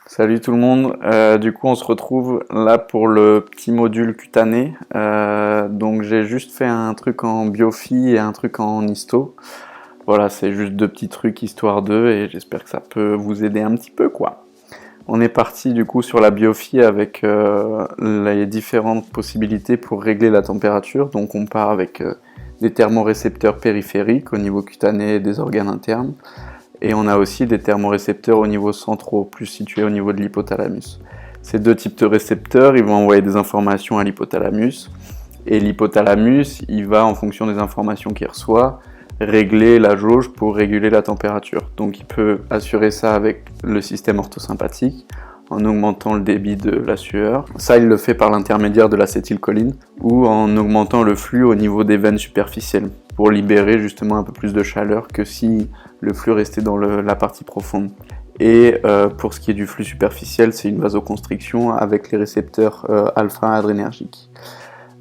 Salut tout le monde, du coup on se retrouve là pour le petit module cutané. Donc j'ai juste fait un truc en biophie et un truc en histo. Voilà, c'est juste deux petits trucs histoire d'eux et j'espère que ça peut vous aider un petit peu quoi. On est parti du coup sur la biophie avec les différentes possibilités pour régler la température. Donc on part avec des thermorécepteurs périphériques au niveau cutané des organes internes. Et on a aussi des thermorécepteurs au niveau centraux, plus situés au niveau de l'hypothalamus. Ces deux types de récepteurs, ils vont envoyer des informations à l'hypothalamus. Et l'hypothalamus, il va, en fonction des informations qu'il reçoit, régler la jauge pour réguler la température. Donc il peut assurer ça avec le système orthosympathique, en augmentant le débit de la sueur. Ça, il le fait par l'intermédiaire de l'acétylcholine, ou en augmentant le flux au niveau des veines superficielles, pour libérer justement un peu plus de chaleur que si le flux restait dans la partie profonde. Et pour ce qui est du flux superficiel, c'est une vasoconstriction avec les récepteurs alpha-adrénergiques.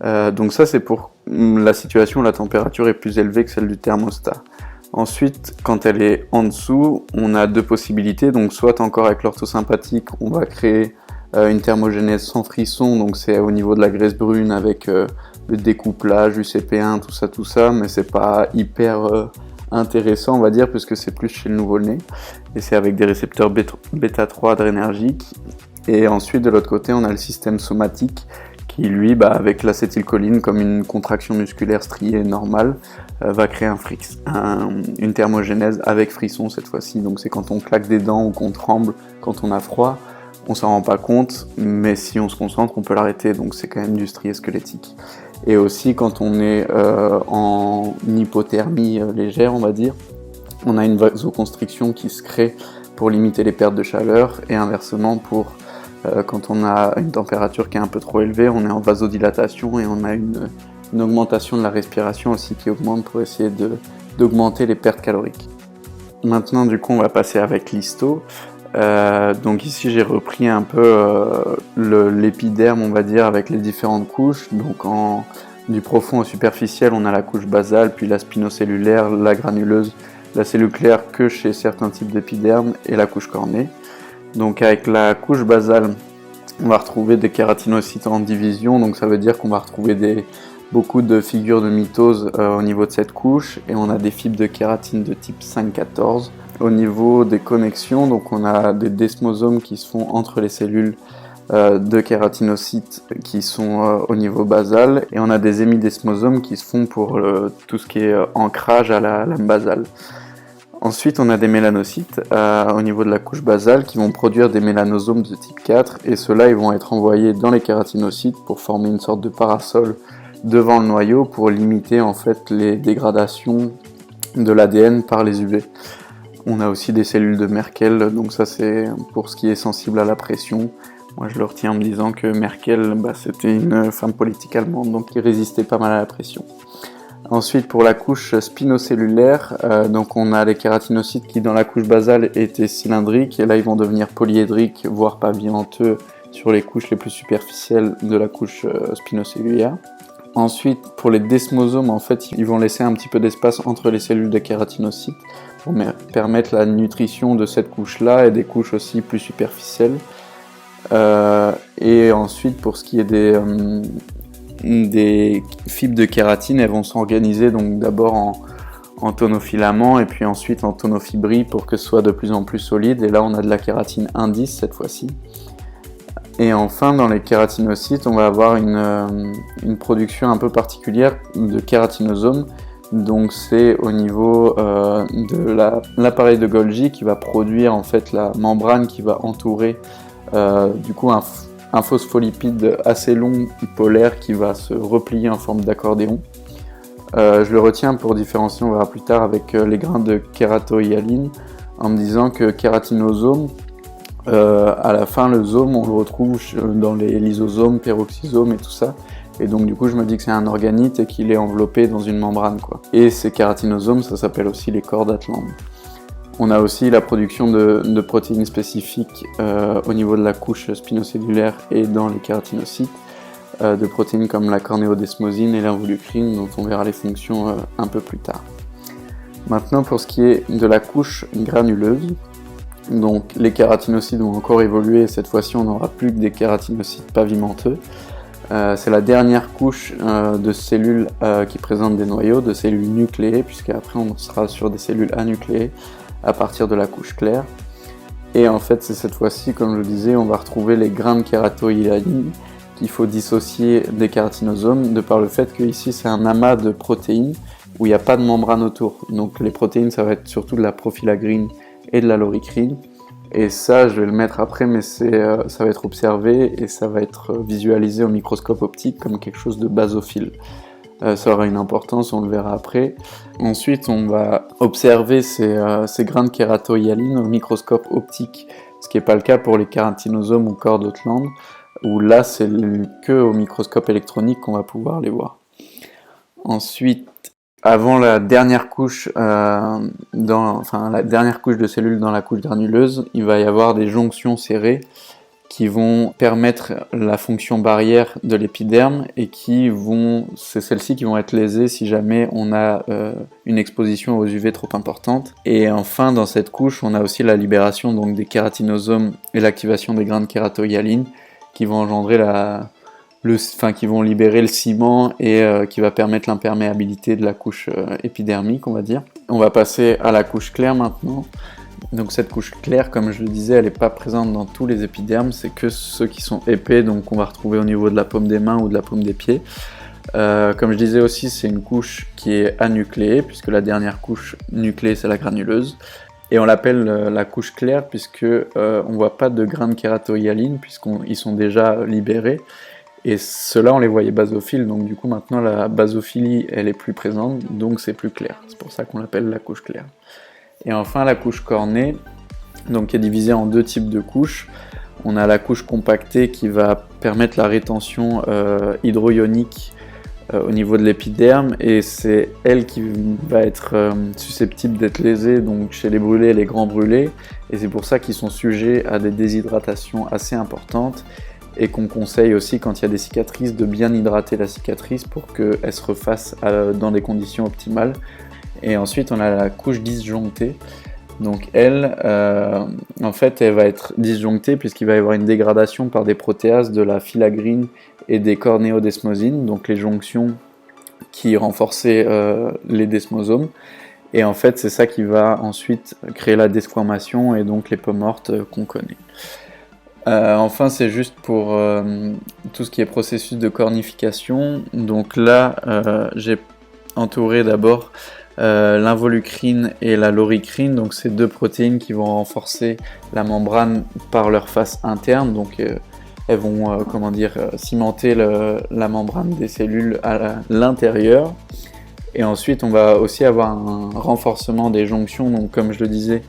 Donc ça, c'est pour la situation où la température est plus élevée que celle du thermostat. Ensuite, quand elle est en dessous, on a deux possibilités. Donc soit encore avec l'orthosympathique, on va créer une thermogénèse sans frisson, donc c'est au niveau de la graisse brune avec le découplage, UCP1, tout ça, mais c'est pas hyper intéressant, on va dire, puisque c'est plus chez le nouveau-né, et c'est avec des récepteurs bêta-3 adrénergiques. Et ensuite, de l'autre côté, on a le système somatique, qui lui, avec l'acétylcholine, comme une contraction musculaire striée normale, va créer une thermogénèse avec frisson cette fois-ci. Donc c'est quand on claque des dents ou qu'on tremble, quand on a froid, on s'en rend pas compte, mais si on se concentre, on peut l'arrêter, donc c'est quand même du strié squelettique. Et aussi quand on est en hypothermie légère, on va dire, on a une vasoconstriction qui se crée pour limiter les pertes de chaleur, et inversement quand on a une température qui est un peu trop élevée, on est en vasodilatation et on a une augmentation de la respiration aussi qui augmente pour essayer d'augmenter les pertes caloriques. Maintenant du coup on va passer avec l'histo. Donc ici j'ai repris un peu l'épiderme, on va dire, avec les différentes couches. Donc du profond au superficiel, on a la couche basale, puis la spinocellulaire, la granuleuse, la cellule claire que chez certains types d'épiderme, et la couche cornée. Donc avec la couche basale, on va retrouver des kératinocytes en division, donc ça veut dire qu'on va retrouver beaucoup de figures de mitose au niveau de cette couche, et on a des fibres de kératine de type 5-14. Au niveau des connexions, donc on a des desmosomes qui se font entre les cellules de kératinocytes qui sont au niveau basal, et on a des hémidesmosomes qui se font pour tout ce qui est ancrage à la lame basale. Ensuite, on a des mélanocytes au niveau de la couche basale qui vont produire des mélanosomes de type 4, et ceux-là ils vont être envoyés dans les kératinocytes pour former une sorte de parasol devant le noyau pour limiter en fait les dégradations de l'ADN par les UV. On a aussi des cellules de Merkel, donc ça c'est pour ce qui est sensible à la pression. Moi je le retiens en me disant que Merkel c'était une femme politique allemande, donc qui résistait pas mal à la pression. Ensuite, pour la couche spinocellulaire, donc on a les kératinocytes qui dans la couche basale étaient cylindriques, et là ils vont devenir polyédriques, voire pavillanteux sur les couches les plus superficielles de la couche spinocellulaire. Ensuite, pour les desmosomes, en fait, ils vont laisser un petit peu d'espace entre les cellules de kératinocytes pour permettre la nutrition de cette couche-là et des couches aussi plus superficielles. Et ensuite, pour ce qui est des fibres de kératine, elles vont s'organiser donc d'abord en tonofilaments et puis ensuite en tonofibrilles pour que ce soit de plus en plus solide. Et là, on a de la kératine indice cette fois-ci. Et enfin, dans les kératinocytes, on va avoir une production un peu particulière de kératinosomes. Donc c'est au niveau de l'appareil de Golgi qui va produire en fait la membrane qui va entourer du coup un phospholipide assez long, polaire, qui va se replier en forme d'accordéon. Je le retiens pour différencier, on verra plus tard, avec les grains de kératohyaline, en me disant que kératinosome, à la fin, le zome, on le retrouve dans les lysosomes, peroxysomes et tout ça. Et donc du coup, je me dis que c'est un organite et qu'il est enveloppé dans une membrane, quoi. Et ces kératinosomes, ça s'appelle aussi les corps d'Atlante. On a aussi la production de protéines spécifiques au niveau de la couche spinocellulaire et dans les kératinocytes, de protéines comme la cornéodesmosine et l'involucrine, dont on verra les fonctions un peu plus tard. Maintenant, pour ce qui est de la couche granuleuse, Donc les kératinocytes vont encore évoluer, et cette fois-ci on n'aura plus que des kératinocytes pavimenteux. C'est la dernière couche de cellules qui présentent des noyaux, de cellules nucléées, puisqu'après on sera sur des cellules anucléées à partir de la couche claire. Et en fait, c'est cette fois-ci, comme je le disais, on va retrouver les grains de kératohyalines qu'il faut dissocier des kératinosomes, de par le fait que ici c'est un amas de protéines où il n'y a pas de membrane autour. Donc les protéines, ça va être surtout de la profilagrine et de la loricrine. Et ça, je vais le mettre après, mais ça va être observé et ça va être visualisé au microscope optique comme quelque chose de basophile. Ça aura une importance, on le verra après. Ensuite, on va observer ces grains de kératohyalines au microscope optique, ce qui n'est pas le cas pour les kératinosomes ou Cordothland, où là, c'est que au microscope électronique qu'on va pouvoir les voir. Ensuite, avant la dernière couche, la dernière couche de cellules dans la couche granuleuse, il va y avoir des jonctions serrées qui vont permettre la fonction barrière de l'épiderme et c'est celles-ci qui vont être lésées si jamais on a une exposition aux UV trop importante. Et enfin, dans cette couche, on a aussi la libération donc des kératinosomes et l'activation des grains de kératohyalines qui vont engendrer qui vont libérer le ciment et qui va permettre l'imperméabilité de la couche épidermique, on va dire. On va passer à la couche claire maintenant. Donc cette couche claire, comme je le disais, elle n'est pas présente dans tous les épidermes, c'est que ceux qui sont épais, donc qu'on va retrouver au niveau de la paume des mains ou de la paume des pieds. Comme je disais aussi, c'est une couche qui est anucléée, puisque la dernière couche nucléée, c'est la granuleuse. Et on l'appelle la couche claire, puisque on ne voit pas de grains de kératohyalines, puisqu'ils sont déjà libérés. Et ceux-là, on les voyait basophiles, donc du coup maintenant la basophilie, elle est plus présente, donc c'est plus clair. C'est pour ça qu'on l'appelle la couche claire. Et enfin la couche cornée, donc qui est divisée en deux types de couches. On a la couche compactée qui va permettre la rétention hydroionique au niveau de l'épiderme, et c'est elle qui va être susceptible d'être lésée donc chez les brûlés et les grands brûlés, et c'est pour ça qu'ils sont sujets à des déshydratations assez importantes, et qu'on conseille aussi quand il y a des cicatrices de bien hydrater la cicatrice pour qu'elle se refasse dans des conditions optimales. Et ensuite on a la couche disjonctée, donc elle, en fait elle va être disjonctée puisqu'il va y avoir une dégradation par des protéases de la filagrine et des cornéodesmosines, donc les jonctions qui renforçaient les desmosomes, et en fait c'est ça qui va ensuite créer la desquamation et donc les peaux mortes qu'on connaît. Enfin, c'est juste pour tout ce qui est processus de cornification. Donc là, j'ai entouré d'abord l'involucrine et la loricrine, donc ces deux protéines qui vont renforcer la membrane par leur face interne. Donc elles vont cimenter la membrane des cellules à l'intérieur. Et ensuite, on va aussi avoir un renforcement des jonctions, donc comme je le disais,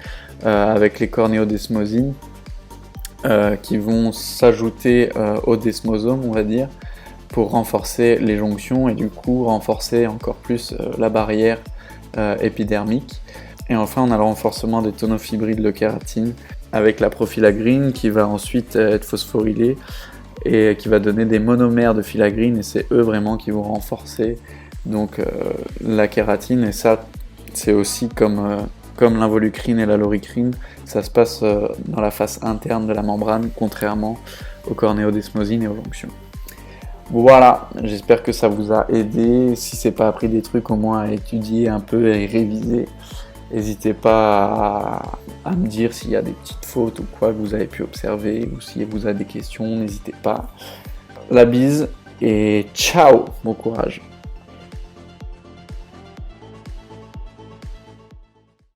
avec les cornéodesmosines. Qui vont s'ajouter aux desmosomes, on va dire, pour renforcer les jonctions et du coup renforcer encore plus la barrière épidermique. Et enfin, on a le renforcement des tonofibriles de kératine avec la profilagrine qui va ensuite être phosphorylée et qui va donner des monomères de filagrine, et c'est eux vraiment qui vont renforcer donc la kératine. Et ça, c'est aussi comme l'involucrine et la loricrine, ça se passe dans la face interne de la membrane, contrairement aux cornéodesmosines et aux jonctions. Voilà, j'espère que ça vous a aidé. Si c'est pas appris des trucs, au moins à étudier un peu et réviser. N'hésitez pas à me dire s'il y a des petites fautes ou quoi que vous avez pu observer, ou si vous avez des questions, n'hésitez pas. La bise et ciao, bon courage.